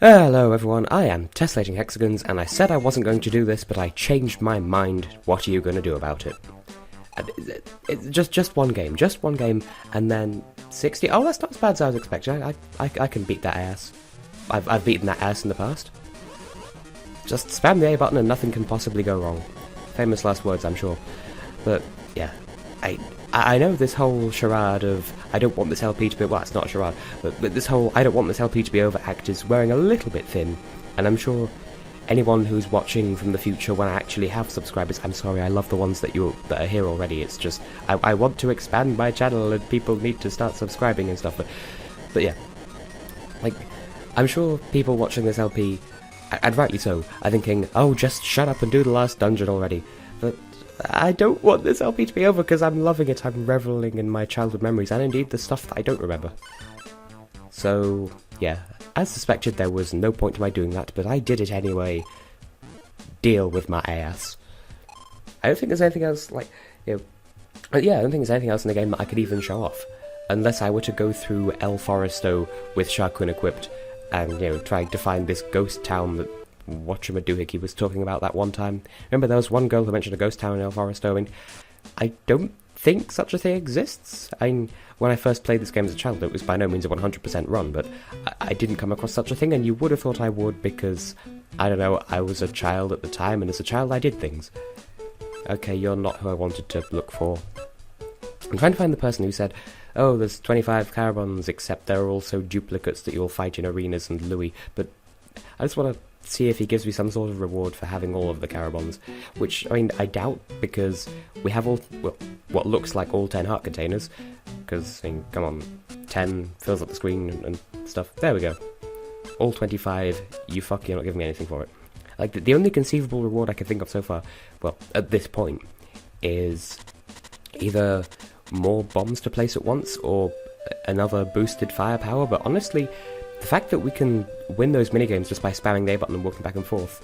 Hello everyone, I am Tessellating Hexagons, and I said I wasn't going to do this, but I changed my mind. What are you going to do about it? Just one game, and then 60. Oh, that's not as bad as I was expecting. I can beat that ass. I've beaten that ass in the past. Just spam the A button and nothing can possibly go wrong. Famous last words, I'm sure. But yeah, I know this whole charade of I don't want this LP to be, well, it's not a charade, but this whole I don't want this LP to be over act is wearing a little bit thin, and I'm sure anyone who's watching from the future when I actually have subscribers, I'm sorry, I love the ones that are here already. It's just I want to expand my channel and people need to start subscribing and stuff, but yeah, like, I'm sure people watching this LP, and rightly so, are thinking, oh, just shut up and do the last dungeon already. But I don't want this LP to be over because I'm loving it. I'm reveling in my childhood memories and indeed the stuff that I don't remember. So yeah, as suspected, there was no point to my doing that, but I did it anyway. Deal with my ass. I don't think there's anything else, like, I don't think there's anything else in the game that I could even show off, unless I were to go through El Foresto with Sharkun equipped and trying to find this ghost town that Whatchamadoohickey was talking about that one time. Remember there was one girl who mentioned a ghost town in El Foresto, and I don't think such a thing exists. When I first played this game as a child, it was by no means a 100% run, but I didn't come across such a thing, and you would have thought I would because, I don't know, I was a child at the time, and as a child I did things. Okay, you're not who I wanted to look for. I'm trying to find the person who said, oh, there's 25 Carabons, except there are also duplicates that you'll fight in arenas and Louis, but I just want to see if he gives me some sort of reward for having all of the Carabons, which, I doubt, because we have what looks like all 10 heart containers, because, come on, 10 fills up the screen and stuff. There we go. All 25, you're not giving me anything for it. Like, the only conceivable reward I can think of so far, well, at this point, is either more bombs to place at once, or another boosted firepower, but honestly, the fact that we can win those minigames just by spamming the A button and walking back and forth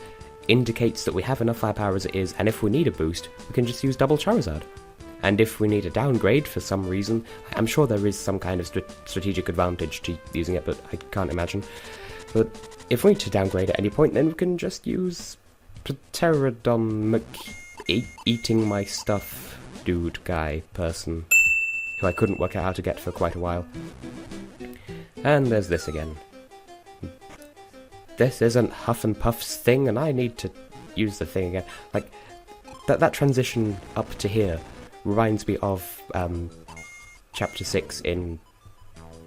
indicates that we have enough firepower as it is, and if we need a boost, we can just use double Charizard. And if we need a downgrade for some reason, I'm sure there is some kind of strategic advantage to using it, but I can't imagine. But if we need to downgrade at any point, then we can just use Pterodon eating my stuff dude guy person, who I couldn't work out how to get for quite a while. And there's this again. This isn't Huff and Puff's thing, and I need to use the thing again. Like, that transition up to here reminds me of Chapter 6 in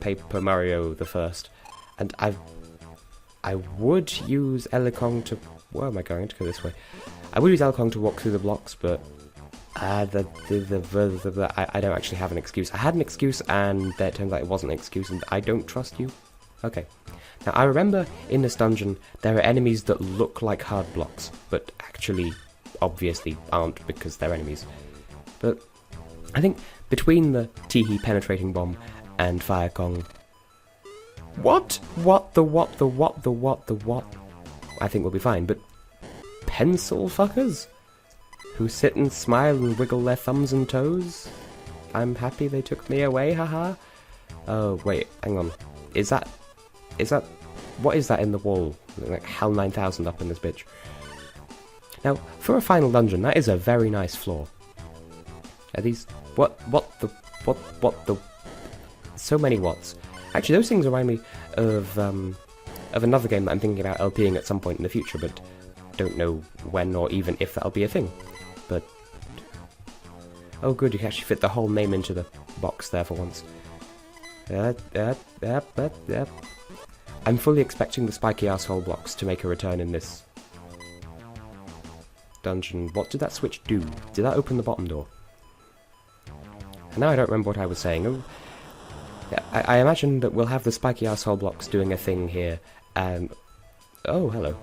Paper Mario the First. And I would use Elikong to... Where am I going to go this way? I would use Elikong to walk through the blocks, but I don't actually have an excuse. I had an excuse, and then it turns out it wasn't an excuse, and I don't trust you. Okay. Now, I remember in this dungeon, there are enemies that look like hard blocks, but actually, obviously, aren't because they're enemies. But I think between the Tee-hee penetrating bomb and Fire Kong... What? I think we'll be fine, but pencil fuckers? Who sit and smile and wiggle their thumbs and toes? I'm happy they took me away, haha. Oh, wait, hang on. What is that in the wall? Like HAL 9000 up in this bitch. Now, for a final dungeon, that is a very nice floor. Are these... What the... So many whats. Actually, those things remind me of another game that I'm thinking about LPing at some point in the future, but don't know when or even if that'll be a thing. But... Oh good, you can actually fit the whole name into the box there for once. I'm fully expecting the spiky asshole blocks to make a return in this dungeon. What did that switch do? Did that open the bottom door? And now I don't remember what I was saying. Oh, yeah, I imagine that we'll have the spiky asshole blocks doing a thing here. Oh, hello.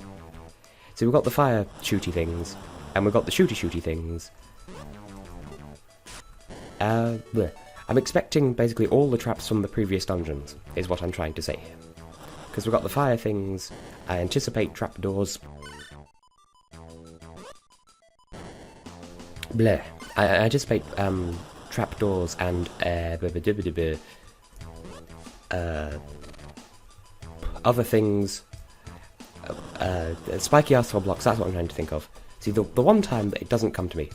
So we've got the fire shooty things, and we've got the shooty things. Bleh. I'm expecting basically all the traps from the previous dungeons, is what I'm trying to say here. Because we've got the fire things, I anticipate trapdoors. Bleh. I anticipate trapdoors and other things Spiky asshole blocks, that's what I'm trying to think of. See, the one time that it doesn't come to me.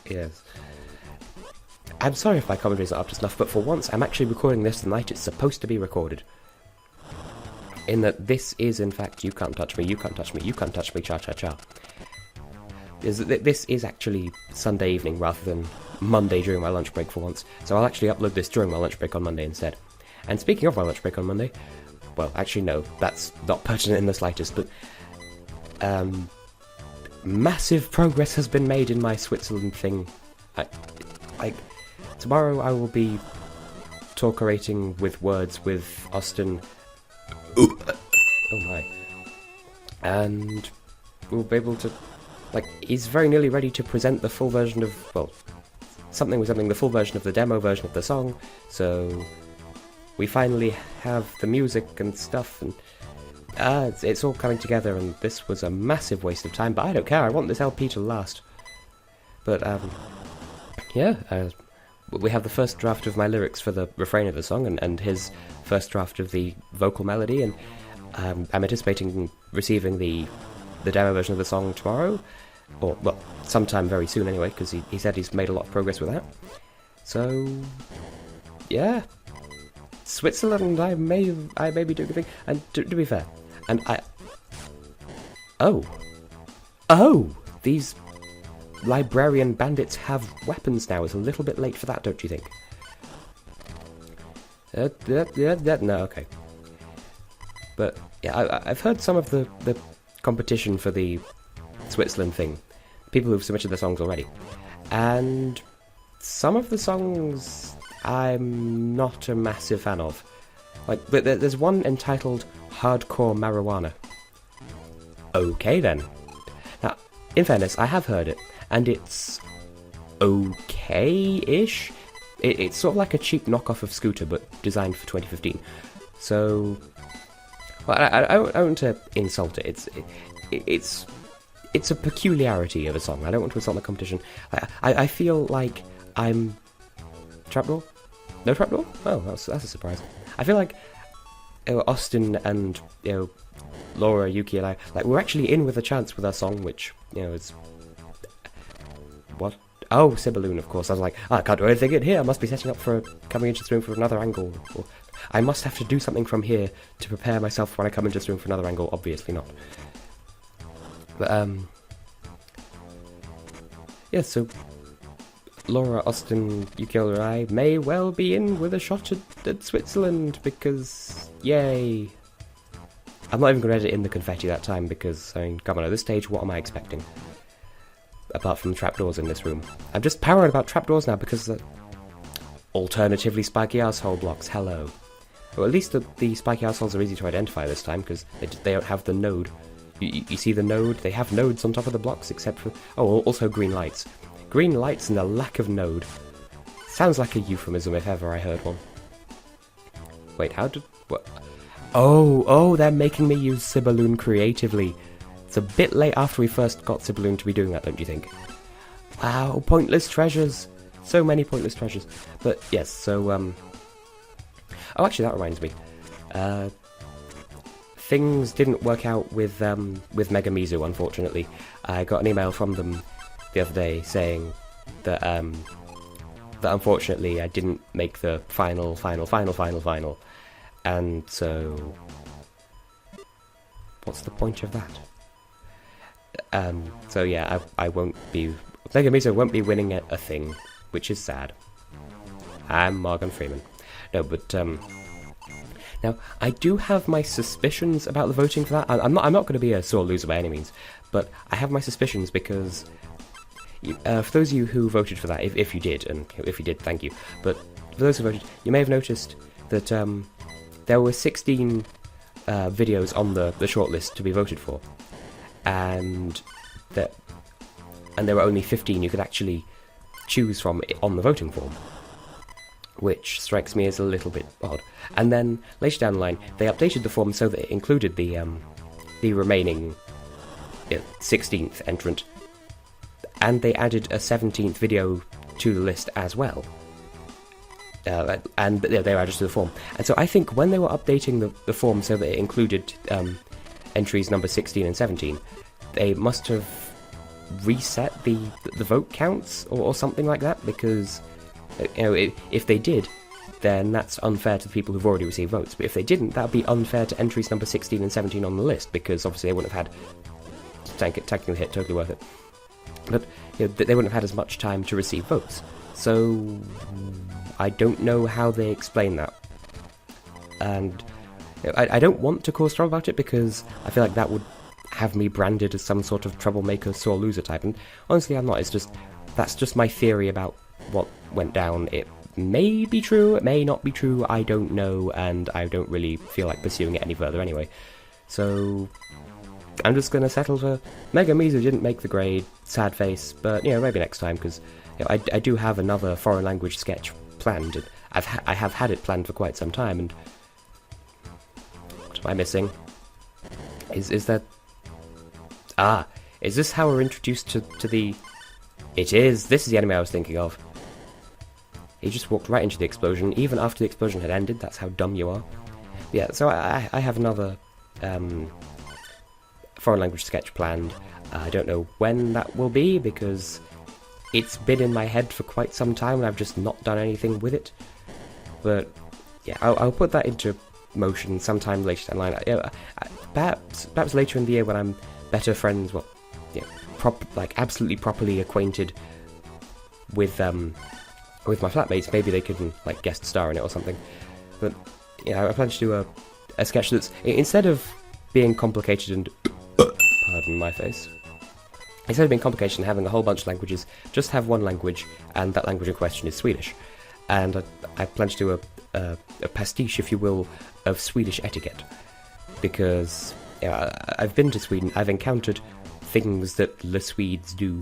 Yes. I'm sorry if my commentary's not up to snuff, but for once I'm actually recording this the night it's supposed to be recorded. In that this is, in fact, you can't touch me, you can't touch me, you can't touch me, cha-cha-cha. This is actually Sunday evening rather than Monday during my lunch break for once, so I'll actually upload this during my lunch break on Monday instead. And speaking of my lunch break on Monday, well, actually no, that's not pertinent in the slightest, but massive progress has been made in my Switzerland thing. Tomorrow I will be talk-orating with words with Austin. Oh my. And we'll be able to, he's very nearly ready to present the full version of, well, the full version of the demo version of the song, so we finally have the music and stuff, and it's all coming together, and this was a massive waste of time, but I don't care, I want this LP to last. But, we have the first draft of my lyrics for the refrain of the song, and his first draft of the vocal melody, and I'm anticipating receiving the demo version of the song tomorrow, or, well, sometime very soon anyway, because he said he's made a lot of progress with that. So, yeah. Switzerland, I may be doing a thing, and to be fair, and Oh! These librarian bandits have weapons now. It's a little bit late for that, don't you think? No, okay. But, yeah, I've heard some of the competition for the Switzerland thing. People who've submitted their songs already. And some of the songs I'm not a massive fan of. But there's one entitled Hardcore Marijuana. Okay then. Now, in fairness, I have heard it, and it's okay-ish. It's sort of like a cheap knockoff of Scooter, but designed for 2015. So, well, I don't want to insult it. It's a peculiarity of a song. I don't want to insult the competition. I feel like I'm... Trapdoor? No trapdoor? Oh, that's a surprise. I feel like Austin and Laura, Yuki, and I, we're actually in with a chance with our song, which is what? Oh, Sibballoon, of course. I was like, I can't do anything in here. I must be setting up for coming into this room from another angle. Or I must have to do something from here to prepare myself when I come into this room for another angle. Obviously not. But yeah. So Laura, Austin, Yukio, and I may well be in with a shot at Switzerland, because, yay. I'm not even going to edit in the confetti that time, because, I mean, come on, at this stage, what am I expecting? Apart from trapdoors in this room. I'm just paranoid about trapdoors now, because alternatively spiky asshole blocks, hello. Well, at least the spiky assholes are easy to identify this time, because they don't have the node. You see the node? They have nodes on top of the blocks, except for... Oh, also green lights. Green lights and a lack of node. Sounds like a euphemism if ever I heard one. Wait, how did... What? Oh, they're making me use Sibballoon creatively. It's a bit late after we first got Sibballoon to be doing that, don't you think? Wow, pointless treasures. So many pointless treasures. But, yes, so, Oh, actually, that reminds me. Things didn't work out with Megamizu, unfortunately. I got an email from them the other day saying that that unfortunately I didn't make the final, and so what's the point of that? So yeah, I won't be... Megamizu won't be winning a thing, which is sad. I'm Morgan Freeman. No, but now I do have my suspicions about the voting for that. I'm not going to be a sore loser by any means, but I have my suspicions because for those of you who voted for that, if you did, and if you did, thank you. But for those who voted, you may have noticed that there were 16 videos on the shortlist to be voted for, and there were only 15 you could actually choose from on the voting form, which strikes me as a little bit odd. And then later down the line, they updated the form so that it included the remaining 16th entrant, and they added a 17th video to the list as well. And they were added to the form. And so I think when they were updating the form so that it included entries number 16 and 17, they must have reset the vote counts or something like that, because if they did, then that's unfair to the people who've already received votes. But if they didn't, that would be unfair to entries number 16 and 17 on the list, because obviously they wouldn't have had technically hit, totally worth it. But they wouldn't have had as much time to receive votes. So I don't know how they explain that. And I don't want to cause trouble about it, because I feel like that would have me branded as some sort of troublemaker, sore loser type. And honestly, I'm not. That's just my theory about what went down. It may be true, it may not be true, I don't know, and I don't really feel like pursuing it any further anyway. So I'm just going to settle for Mega Mizu didn't make the grade, sad face, but maybe next time, because I do have another foreign language sketch planned, and I have had it planned for quite some time. And what am I missing? Is that... is this how we're introduced to the... It is! This is the anime I was thinking of. He just walked right into the explosion, even after the explosion had ended. That's how dumb you are. Yeah, so I have another foreign language sketch planned. I don't know when that will be, because it's been in my head for quite some time and I've just not done anything with it. But yeah, I'll put that into motion sometime later down the line. Perhaps later in the year when I'm better friends, absolutely properly acquainted with my flatmates, maybe they can guest star in it or something. But I plan to do a sketch that's, instead of being complicated and pardon my face, instead of being complicated and having a whole bunch of languages, just have one language, and that language in question is Swedish. And I plan to do a pastiche, if you will, of Swedish etiquette, because I've been to Sweden, I've encountered things that the Swedes do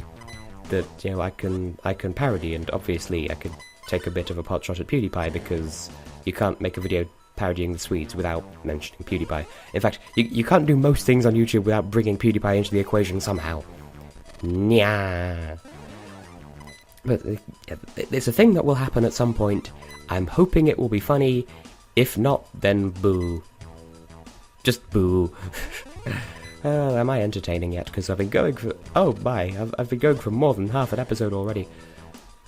that I can parody, and obviously I could take a bit of a pot shot at PewDiePie, because you can't make a video parodying the Swedes without mentioning PewDiePie. In fact, you can't do most things on YouTube without bringing PewDiePie into the equation somehow. Nya. But it's a thing that will happen at some point. I'm hoping it will be funny. If not, then boo. Just boo. Am I entertaining yet? Because I've been going for... Oh my, I've been going for more than half an episode already.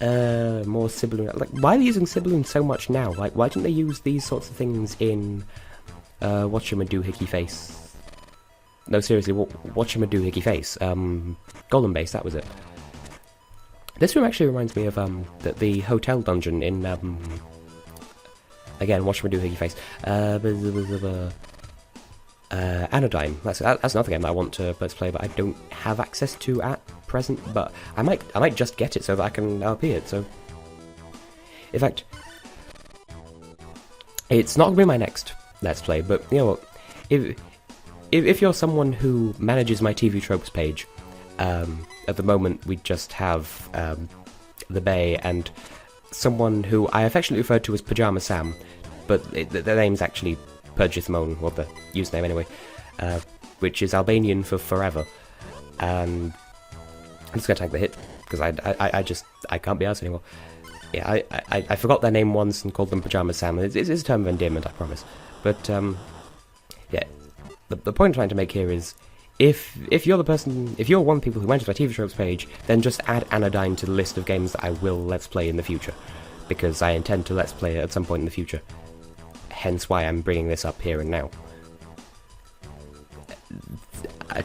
More Sibballoon. Why are they using Sibballoon so much now? Why didn't they use these sorts of things in Whatchamadoohickey Face? No, seriously, Whatchamadoohickey Face? Golem Base, that was it. This room actually reminds me of the hotel dungeon in again, Whatchamadoohickey Face. Anodyne. That's another game that I want to let's play, but I don't have access to at present. But I might just get it so that I can RP it. So, in fact, it's not going to be my next let's play. But you know what? If you're someone who manages my TV tropes page, at the moment we just have the Bay and someone who I affectionately refer to as Pajama Sam, but their name's actually Purgithmone, or the username anyway, which is Albanian for forever. And I'm just gonna take the hit, because I can't be arsed anymore. Yeah, I forgot their name once and called them Pajama Sam. It's a term of endearment, I promise. But yeah, the point I'm trying to make here is, if you're one of the people who went to my TV tropes page, then just add Anodyne to the list of games that I will let's play in the future, because I intend to let's play it at some point in the future. Hence why I'm bringing this up here and now. I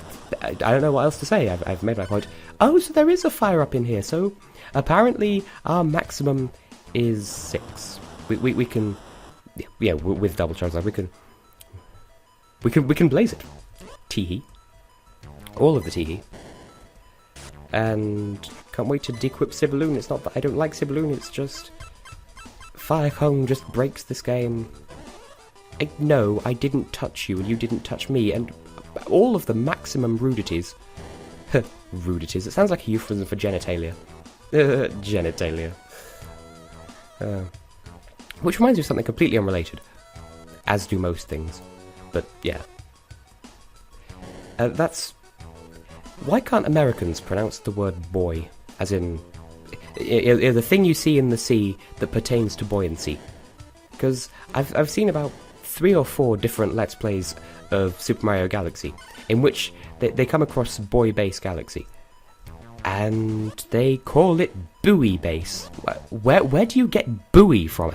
don't know what else to say. I've made my point. Oh, so there is a fire up in here. So apparently our maximum is 6. We can, yeah, with double charge, we can blaze it. Tee-hee. All of the Tee-hee. And can't wait to dequip Sibballoon. It's not that I don't like Sibballoon, it's just Fire Kong just breaks this game. No, I didn't touch you and you didn't touch me, and all of the maximum rudities. Rudities, it sounds like a euphemism for genitalia. Genitalia. Which reminds me of something completely unrelated. As do most things. But yeah. That's... Why can't Americans pronounce the word boy? As in... the thing you see in the sea that pertains to buoyancy. Because I've seen about 3 or 4 different Let's Plays of Super Mario Galaxy, in which they come across Boy Base Galaxy. And they call it Buoy Base. Where do you get Buoy from?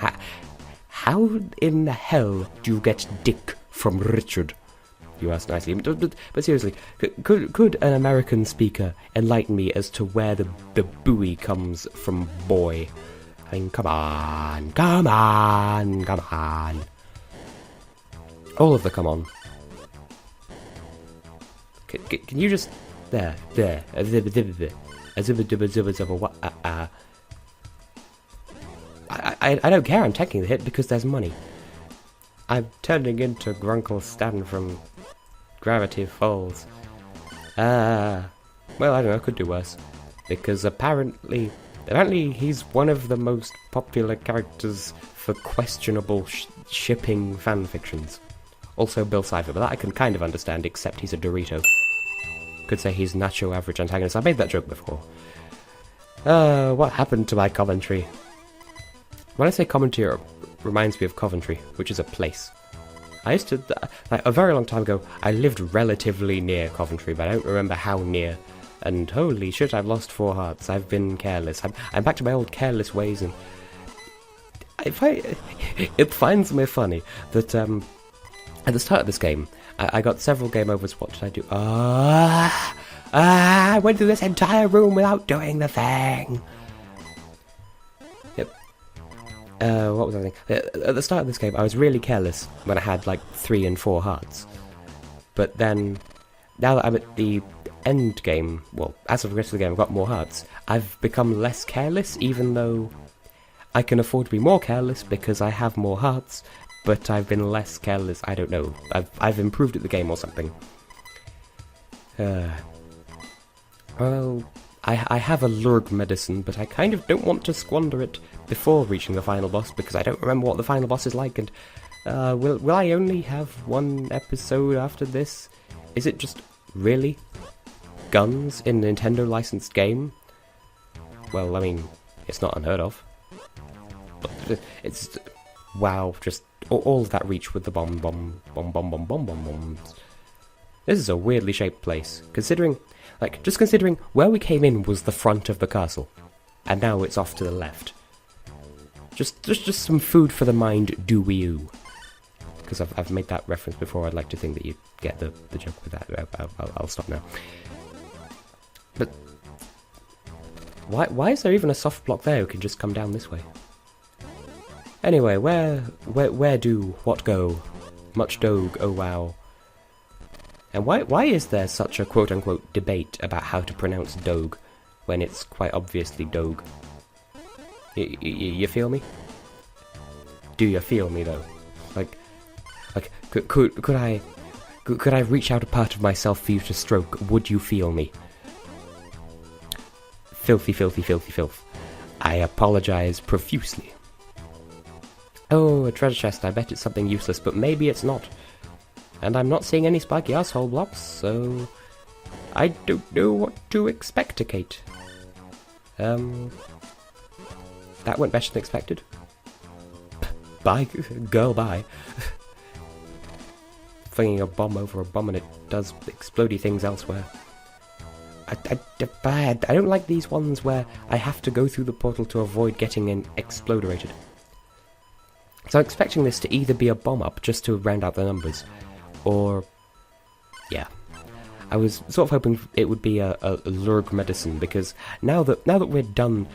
How in the hell do you get Dick from Richard? You ask nicely. But seriously, could an American speaker enlighten me as to where the buoy comes from, boy? I mean, come on. All of the come on. Can you just... There. I don't care, I'm taking the hit because there's money. I'm turning into Grunkle Stan from Gravity Falls. Well, I don't know, could do worse. Because apparently he's one of the most popular characters for questionable shipping fanfictions. Also Bill Cipher, but that I can kind of understand, except he's a Dorito. Could say he's Nacho Average Antagonist. I made that joke before. What happened to my Coventry? When I say commentary, it reminds me of Coventry, which is a place. I used to, like, a very long time ago, I lived relatively near Coventry, but I don't remember how near. And holy shit, I've lost 4 hearts. I've been careless. I'm back to my old careless ways, and it finds me funny that at the start of this game, I got several game overs. What did I do? I went through this entire room without doing the thing. What was I thinking? At the start of this game, I was really careless when I had like 3 and 4 hearts. But then, now that I'm at the end game, well, as of the rest of the game, I've got more hearts. I've become less careless, even though I can afford to be more careless because I have more hearts. But I've been less careless. I don't know. I've improved at the game or something. Well, I have a Lurg medicine, but I kind of don't want to squander it before reaching the final boss, because I don't remember what the final boss is like, and will I only have 1 episode after this? Is it just really guns in a Nintendo licensed game? Well, I mean, it's not unheard of. But it's wow, just all of that reach with the bombs. This is a weirdly shaped place, considering where we came in was the front of the castle, and now it's off to the left. Just some food for the mind, do-we-oo. Because I've made that reference before. I'd like to think that you get the joke with that. I'll stop now. But why is there even a soft block there who can just come down this way? Anyway, where do what go? Much dogue, oh wow. And why is there such a quote-unquote debate about how to pronounce dogue when it's quite obviously dogue? You feel me? Do you feel me though? Like could I reach out a part of myself for you to stroke? Would you feel me? Filthy filth. I apologize profusely. Oh, a treasure chest. I bet it's something useless, but maybe it's not. And I'm not seeing any spiky asshole blocks, so I don't know what to expecticate. That went better than expected. Bye, girl, bye. Flinging a bomb over a bomb and it does explodey things elsewhere. I don't like these ones where I have to go through the portal to avoid getting exploderated. So I'm expecting this to either be a bomb up just to round out the numbers, or yeah, I was sort of hoping it would be a Lurg medicine, because now that we're done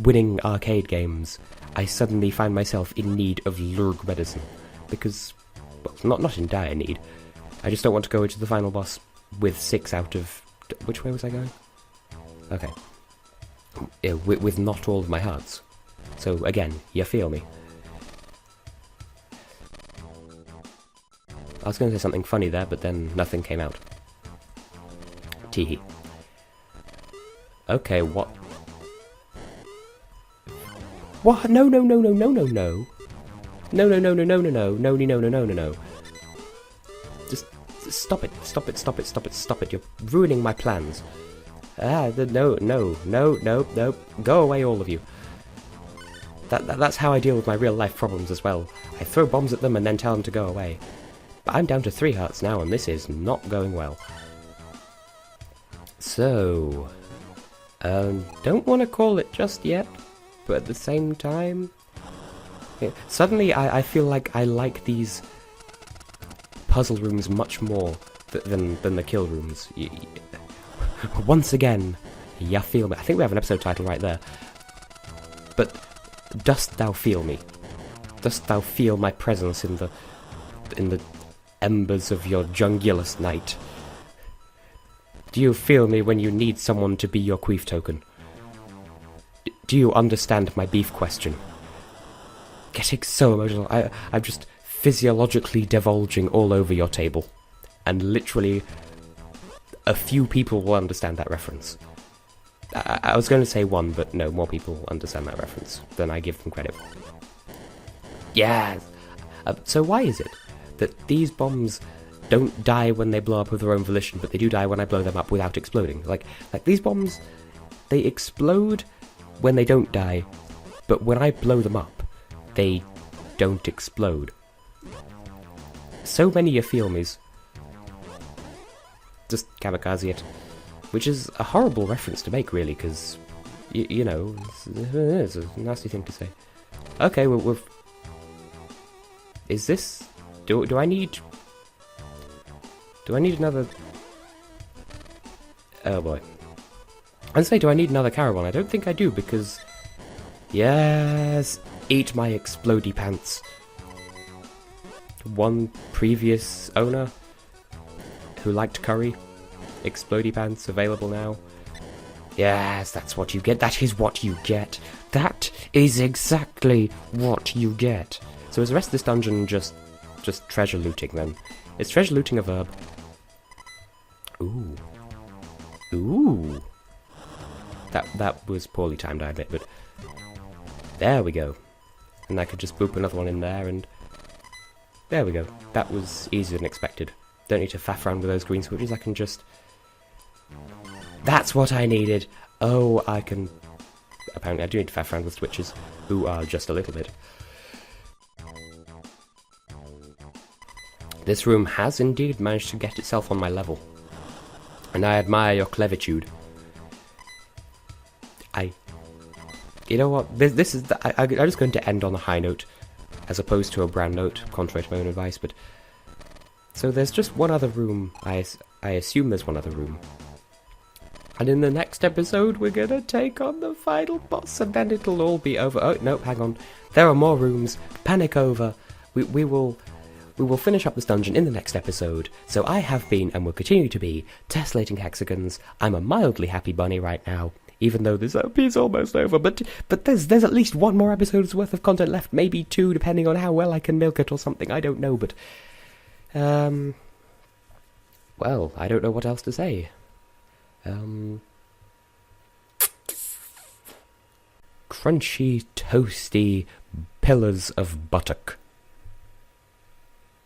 winning arcade games, I suddenly find myself in need of Lurg medicine, because well, not in dire need. I just don't want to go into the final boss with 6 out of which way was I going? Okay, yeah, with not all of my hearts. So again, you feel me. I was going to say something funny there, but then nothing came out. Tee-hee. Okay, what? What? No. No. Just stop it. You're ruining my plans. No. Go away, all of you. That's how I deal with my real life problems as well. I throw bombs at them and then tell them to go away. But I'm down to 3 hearts now, and this is not going well. So, don't want to call it just yet, but at the same time, suddenly I feel like I like these puzzle rooms much more than the kill rooms. Once again, ya feel me. I think we have an episode title right there. But dost thou feel me? Dost thou feel my presence in the embers of your jungulus night? Do you feel me when you need someone to be your queef token? Do you understand my beef question? Getting so emotional. I'm just physiologically divulging all over your table. And literally, a few people will understand that reference. I was going to say one, but no, more people understand that reference than I give them credit for. Yeah! So why is it that these bombs don't die when they blow up of their own volition, but they do die when I blow them up without exploding? Like these bombs, they explode when they don't die, but when I blow them up, they don't explode. So many you feel me's. Just kamikaze it. Which is a horrible reference to make, really, because, you know, it's a nasty thing to say. Okay, we've... Is this... Do I need... Do I need another... Oh boy. I'd say, do I need another caravan? I don't think I do, because... Yes! Eat my explodey pants. One previous owner who liked curry. Explodey pants available now. Yes, that's what you get. That is what you get. That is exactly what you get. So is the rest of this dungeon just treasure looting then? Is treasure looting a verb? Ooh. Ooh. That was poorly timed, I admit, but there we go. And I could just boop another one in there, and there we go. That was easier than expected. Don't need to faff around with those green switches. I can just... That's what I needed. Oh, I can... Apparently I do need to faff around with switches. Who are just a little bit. This room has indeed managed to get itself on my level. And I admire your clevitude. You know what? This is... I'm just going to end on a high note, as opposed to a brand note, contrary to my own advice, but... So there's just one other room. I assume there's one other room. And in the next episode, we're gonna take on the final boss, and then it'll all be over. Oh, no, hang on. There are more rooms. Panic over. We will finish up this dungeon in the next episode. So I have been, and will continue to be, Tessellating Hexagons. I'm a mildly happy bunny right now, even though this OP is almost over. But there's at least one more episode's worth of content left, maybe 2, depending on how well I can milk it or something. I don't know, but well, I don't know what else to say. Crunchy, toasty pillars of buttock.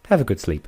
Have a good sleep.